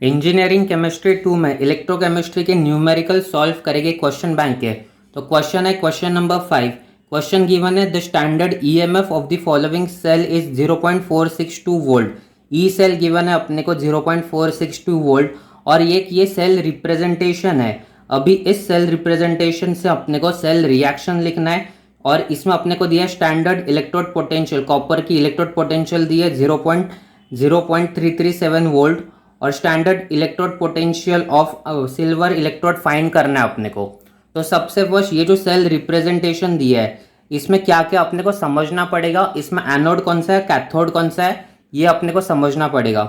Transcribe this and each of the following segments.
Engineering chemistry 2 में electrochemistry के numerical solve करेंगे क्वेश्चन बैंक के। तो क्वेश्चन है क्वेश्चन नंबर 5। क्वेश्चन गिवन है the standard EMF of the following cell is 0.462 volt. E cell given है अपने को 0.462 वोल्ट और ये सेल रिप्रेजेंटेशन है। अभी इस सेल रिप्रेजेंटेशन से अपने को सेल रिएक्शन लिखना है और इसमें अपने को दिया स्टैंडर्ड इलेक्ट्रोड पोटेंशियल, कॉपर की इलेक्ट्रोड पोटेंशियल दी है 0.0337 वोल्ट और standard electrode potential of silver electrode find करना है अपने को। तो सबसे फर्स्ट ये जो सेल रिप्रेजेंटेशन दिया है इसमें क्या क्या अपने को समझना पड़ेगा, इसमें एनोड कौन सा है, कैथोड कौन सा है, ये अपने को समझना पड़ेगा।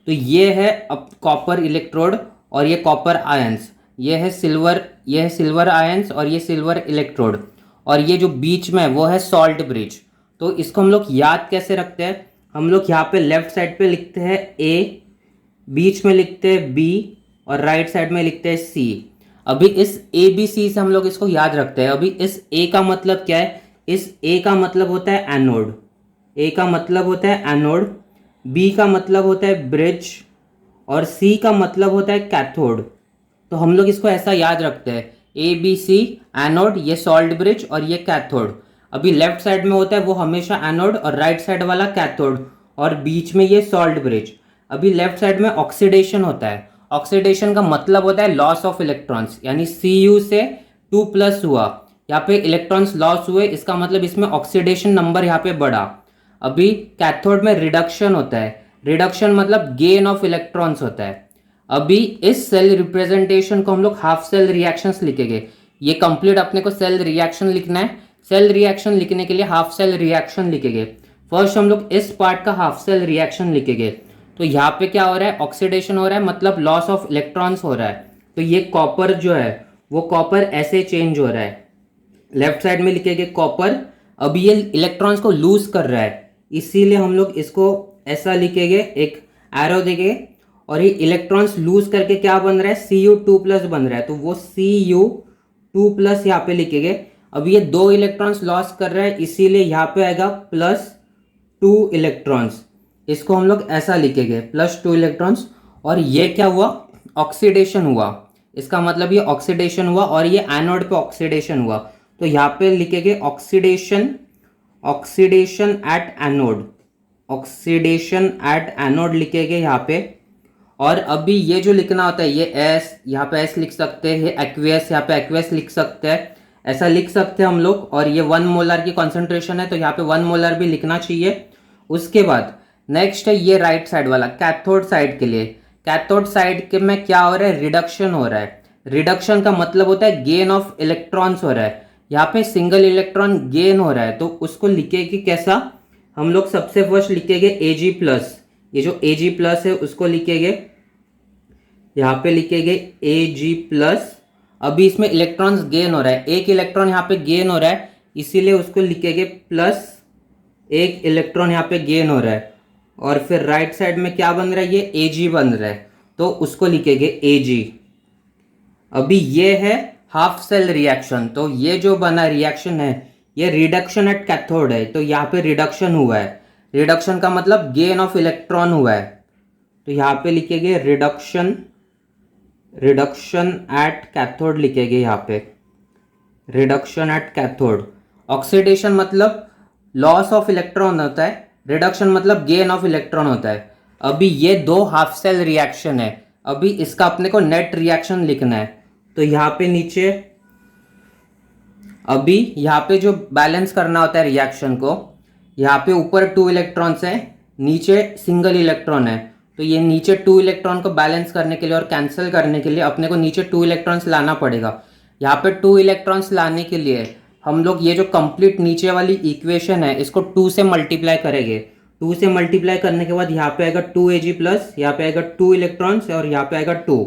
तो ये है अब कॉपर इलेक्ट्रोड और ये कॉपर आयंस, ये है सिल्वर आयंस और ये सिल्वर इलेक्ट्रोड और ये जो बीच में है वो है सॉल्ट ब्रिज। तो इसको हम लोग याद कैसे रखते हैं, हम लोग यहाँ पे लेफ्ट साइड पे लिखते हैं ए, बीच में लिखते हैं बी और राइट साइड में लिखते हैं सी। अभी इस ए बी सी से हम लोग इसको याद रखते हैं। अभी इस ए का मतलब क्या है, इस ए का मतलब होता है एनोड, ए का मतलब होता है एनोड, बी का मतलब होता है ब्रिज और सी का मतलब होता है कैथोड। तो हम लोग इसको ऐसा याद रखते हैं, ए बी सी एनोड, ये सॉल्ट ब्रिज और ये कैथोड। अभी लेफ्ट साइड में होता है वो हमेशा एनोड और राइट साइड वाला कैथोड और बीच में ये सॉल्ट ब्रिज। अभी लेफ्ट साइड में ऑक्सीडेशन होता है, ऑक्सीडेशन का मतलब होता है लॉस ऑफ इलेक्ट्रॉन्स, यानी Cu से 2+ हुआ, यहाँ पे इलेक्ट्रॉन्स लॉस हुए, इसका मतलब इसमें ऑक्सीडेशन नंबर यहाँ पे बढ़ा। अभी कैथोड में रिडक्शन होता है, रिडक्शन मतलब गेन ऑफ इलेक्ट्रॉन्स होता है। अभी इस सेल रिप्रेजेंटेशन को हम लोग हाफ सेल रिएक्शंस लिखेंगे। ये कंप्लीट अपने को सेल रिएक्शन लिखना है। सेल रिएक्शन लिखने के लिए हाफ सेल रिएक्शन लिखेंगे। फर्स्ट हम लोग इस पार्ट का हाफ सेल रिएक्शन लिखेंगे। तो यहाँ पे क्या हो रहा है, ऑक्सीडेशन हो रहा है मतलब लॉस ऑफ इलेक्ट्रॉन्स हो रहा है। तो ये कॉपर जो है वो कॉपर ऐसे चेंज हो रहा है, लेफ्ट साइड में लिखेंगे कॉपर। अब ये इलेक्ट्रॉन्स को लूज कर रहा है इसीलिए हम लोग इसको ऐसा लिखेंगे, एक एरो देंगे और ये इलेक्ट्रॉन्स लूज करके क्या बन रहा है, Cu2+ बन रहा है। तो वो Cu2+ यहाँ पे लिखेंगे। अब ये 2 इलेक्ट्रॉन्स लॉस कर रहा है इसीलिए यहाँ पे आएगा +2 इलेक्ट्रॉन्स। इसको हम लोग ऐसा लिखेंगे +2 इलेक्ट्रॉन्स। और ये क्या हुआ, ऑक्सीडेशन हुआ, इसका मतलब ये ऑक्सीडेशन हुआ और ये एनोड पे ऑक्सीडेशन हुआ। तो यहाँ पे लिखेंगे oxidation at anode, oxidation at anode लिखेंगे यहाँ पे। और अभी ये जो लिखना होता है ये S, यहाँ पे S लिख सकते हैं, ये एक्वियस, यहाँ पे एक्वियस लिख सकते हैं, ऐसा लिख सकते हैं हम लोग। और ये 1 मोलर की कॉन्सेंट्रेशन है तो यहाँ पे 1 मोलर भी लिखना चाहिए। उसके बाद नेक्स्ट है ये राइट साइड वाला कैथोड साइड के लिए। कैथोड साइड के में क्या हो रहा है, रिडक्शन हो रहा है। रिडक्शन का मतलब होता है गेन ऑफ इलेक्ट्रॉन्स हो रहा है। यहाँ पे सिंगल इलेक्ट्रॉन गेन हो रहा है तो उसको लिखेंगे कैसा, हम लोग सबसे फर्स्ट लिखेंगे Ag+। ये जो Ag+ है उसको लिखेंगे, यहाँ पे लिखेंगे Ag+। अभी इसमें इलेक्ट्रॉन्स गेन हो रहा है, एक इलेक्ट्रॉन यहाँ पे गेन हो रहा है इसीलिए उसको लिखेंगे +1 इलेक्ट्रॉन यहाँ पे गेन हो रहा है। और फिर राइट साइड में क्या बन रहा है, ये Ag बन रहा है तो उसको लिखेंगे Ag। अभी ये है हाफ सेल रिएक्शन। तो ये जो बना रिएक्शन है ये रिडक्शन एट कैथोड है, तो यहाँ पे रिडक्शन हुआ है। रिडक्शन का मतलब गेन ऑफ इलेक्ट्रॉन हुआ है तो यहाँ पे लिखेंगे रिडक्शन एट कैथोड लिखेंगे यहाँ पे, रिडक्शन एट कैथोड। ऑक्सीडेशन मतलब लॉस ऑफ इलेक्ट्रॉन होता है, रिडक्शन मतलब गेन ऑफ इलेक्ट्रॉन होता है। अभी ये 2 हाफ सेल रिएक्शन है। अभी इसका अपने को नेट रिएक्शन लिखना है। तो यहाँ पे नीचे अभी यहाँ पे जो बैलेंस करना होता है रिएक्शन को, यहाँ पे ऊपर 2 इलेक्ट्रॉन्स है, नीचे सिंगल इलेक्ट्रॉन है। तो ये नीचे 2 इलेक्ट्रॉन को बैलेंस करने के लिए और कैंसिल करने के लिए अपने को नीचे 2 इलेक्ट्रॉन्स लाना पड़ेगा। यहाँ पे 2 इलेक्ट्रॉन्स लाने के लिए हम लोग ये जो कंप्लीट नीचे वाली इक्वेशन है इसको 2 से मल्टीप्लाई करेंगे। 2 से मल्टीप्लाई करने के बाद यहाँ पे आएगा 2Ag+, यहाँ पे आएगा 2 इलेक्ट्रॉन्स और यहाँ पे आएगा 2।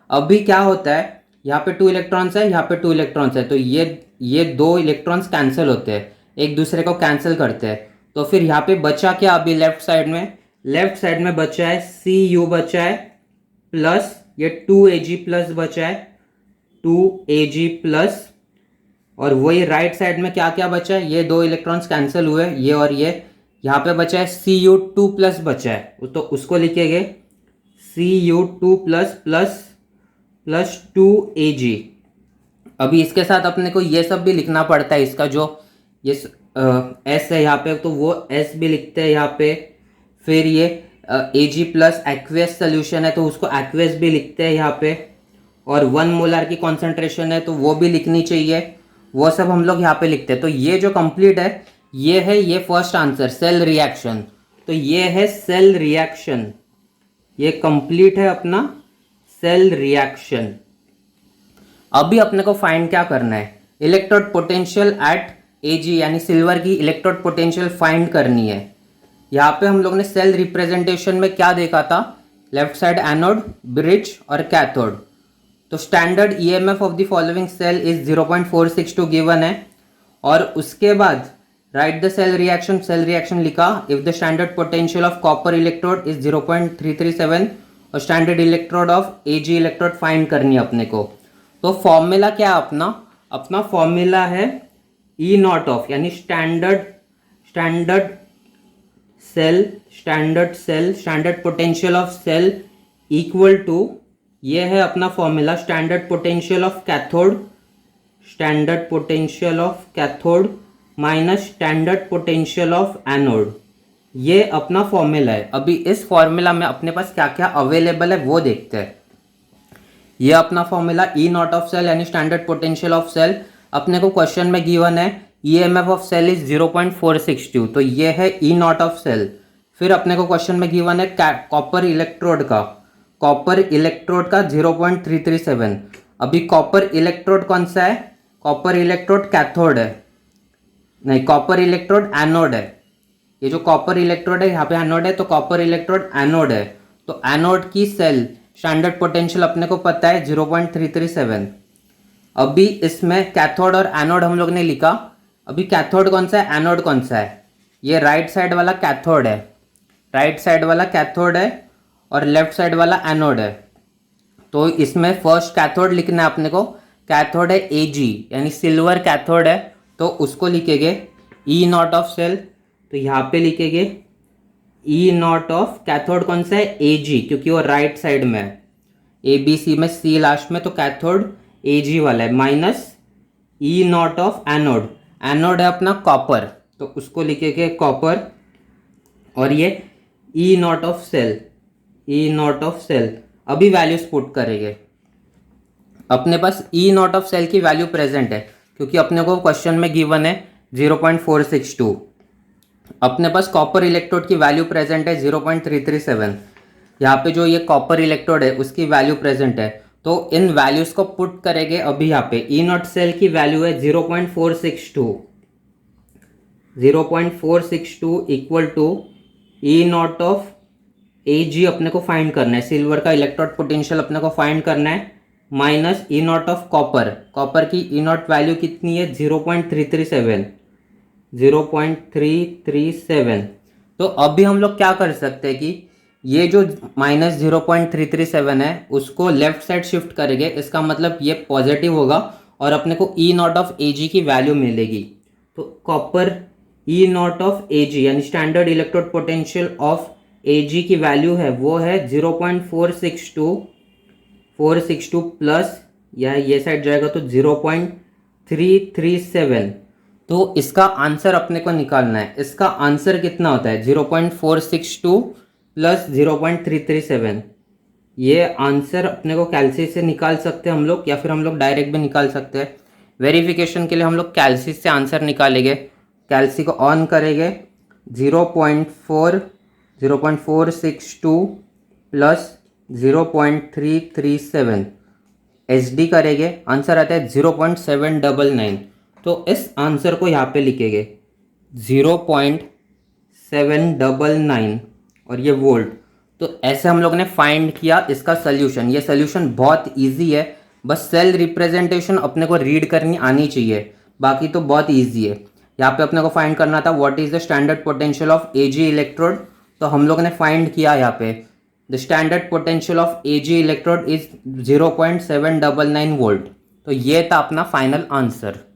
अभी क्या होता है, यहाँ पे 2 इलेक्ट्रॉन्स है, यहाँ पे 2 इलेक्ट्रॉन्स है तो ये 2 इलेक्ट्रॉन्स कैंसिल होते हैं, एक दूसरे को कैंसिल करते हैं। तो फिर यहाँ पे बचा क्या, अभी लेफ्ट साइड में बचा है Cu बचा है प्लस ये 2Ag+ बचा है, 2Ag+। और वही राइट साइड में क्या क्या बचा है, ये 2 इलेक्ट्रॉन्स कैंसिल हुए, ये और ये। यहाँ पे बचा है Cu2+ बचा है तो उसको लिखेंगे Cu2 plus plus plus 2Ag। अभी इसके साथ अपने को ये सब भी लिखना पड़ता है, इसका जो ये एस है यहाँ पे तो वो एस भी लिखते हैं यहाँ पे। फिर ये Ag प्लस एक्वेस सोल्यूशन है तो उसको एक्वेस भी लिखते हैं यहाँ पे। और 1 मोलर की कॉन्सेंट्रेशन है तो वो भी लिखनी चाहिए, वो सब हम लोग यहाँ पे लिखते हैं। तो ये जो कंप्लीट है ये फर्स्ट आंसर सेल रिएक्शन। तो ये है सेल रिएक्शन, ये कंप्लीट है अपना सेल रिएक्शन। अभी अपने को फाइंड क्या करना है, इलेक्ट्रोड पोटेंशियल एट Ag यानी सिल्वर की इलेक्ट्रोड पोटेंशियल फाइंड करनी है। यहाँ पे हम लोग ने सेल रिप्रेजेंटेशन में क्या देखा था, लेफ्ट साइड एनोड, ब्रिज और कैथोड। तो standard EMF of the following cell is 0.462 given है। और उसके बाद राइट द सेल रिएक्शन लिखा if the standard potential of copper electrode is 0.337 और standard electrode of Ag electrode find करनी है अपने को। तो फॉर्मूला क्या है अपना फॉर्मूला है E नॉट ऑफ यानी standard potential of cell equal to, ये है अपना formula standard potential of cathode minus standard potential of anode. ये अपना फॉर्मूला है। अभी इस फॉर्मूला में अपने पास क्या क्या अवेलेबल है वो देखते हैं। ये अपना formula E naught of cell यानी स्टैंडर्ड पोटेंशियल ऑफ सेल, अपने को क्वेश्चन में गिवन है ईएमएफ ऑफ सेल इज 0.462 तो ये है E नॉट ऑफ सेल। फिर अपने को क्वेश्चन में गिवन है कॉपर इलेक्ट्रोड का 0.337। अभी कॉपर इलेक्ट्रोड कौन सा है, कॉपर इलेक्ट्रोड कैथोड है, नहीं कॉपर इलेक्ट्रोड एनोड है। ये जो कॉपर इलेक्ट्रोड है यहाँ पे एनोड है तो कॉपर इलेक्ट्रोड एनोड है। तो एनोड की सेल स्टैंडर्ड पोटेंशियल अपने को पता है 0.337। अभी इसमें कैथोड और एनोड हम लोग ने लिखा। अभी कैथोड कौन सा है, एनोड कौन सा है, ये राइट साइड वाला कैथोड है और लेफ्ट साइड वाला एनोड है। तो इसमें फर्स्ट कैथोड लिखना है अपने को, कैथोड है Ag यानी सिल्वर कैथोड है तो उसको लिखेंगे E नॉट ऑफ सेल। तो यहाँ पे लिखेंगे E नॉट ऑफ कैथोड कौन सा है, Ag, क्योंकि वो राइट साइड में है, ABC में C लास्ट में, तो कैथोड Ag वाला है, minus E naught of anode है अपना कॉपर तो उसको लिखेंगे कॉपर। और ये E नॉट ऑफ सेल अभी वैल्यूज पुट करेंगे। अपने पास E नॉट ऑफ सेल की वैल्यू प्रेजेंट है क्योंकि अपने को क्वेश्चन में गिवन है 0.462। अपने पास कॉपर इलेक्ट्रोड की वैल्यू प्रेजेंट है 0.337। यहाँ पे जो ये कॉपर इलेक्ट्रोड है उसकी वैल्यू प्रेजेंट है तो इन वैल्यूज को पुट करेंगे। अभी यहाँ पे E नॉट सेल की वैल्यू है 0.462 equal to E naught of Ag अपने को फाइंड करना है, सिल्वर का इलेक्ट्रोड पोटेंशियल अपने को फाइंड करना है, minus E naught of copper की E नॉट वैल्यू कितनी है 0.337। तो अभी हम लोग क्या कर सकते हैं कि ये जो माइनस 0.337 है उसको लेफ्ट साइड शिफ्ट करेंगे, इसका मतलब ये पॉजिटिव होगा और अपने को E नॉट ऑफ Ag की वैल्यू मिलेगी। तो copper E naught of Ag यानी standard electrode potential of Ag की वैल्यू है वो है 0.462 प्लस या ये साइड जाएगा तो 0.337। तो इसका आंसर अपने को निकालना है। इसका आंसर कितना होता है 0.462 प्लस 0.337। ये आंसर अपने को कैल्सी से निकाल सकते हैं हम लोग या फिर हम लोग डायरेक्ट भी निकाल सकते हैं। वेरिफिकेशन के लिए हम लोग कैल्सी से आंसर निकालेंगे। कैल्सी को ऑन करेंगे 0.462 प्लस 0.337 SD करेंगे, आंसर आता है 0.799। तो इस आंसर को यहाँ पे लिखेंगे 0.799 और ये वोल्ट। तो ऐसे हम लोग ने फाइंड किया इसका सोल्यूशन। ये सोल्यूशन बहुत इजी है, बस सेल रिप्रेजेंटेशन अपने को रीड करनी आनी चाहिए, बाकी तो बहुत इजी है। यहाँ पे अपने को फाइंड करना था what is the standard potential of Ag electrode, तो हम लोग ने फाइंड किया यहाँ पे the standard potential of Ag electrode is 0.799 volt. तो ये था अपना फाइनल आंसर।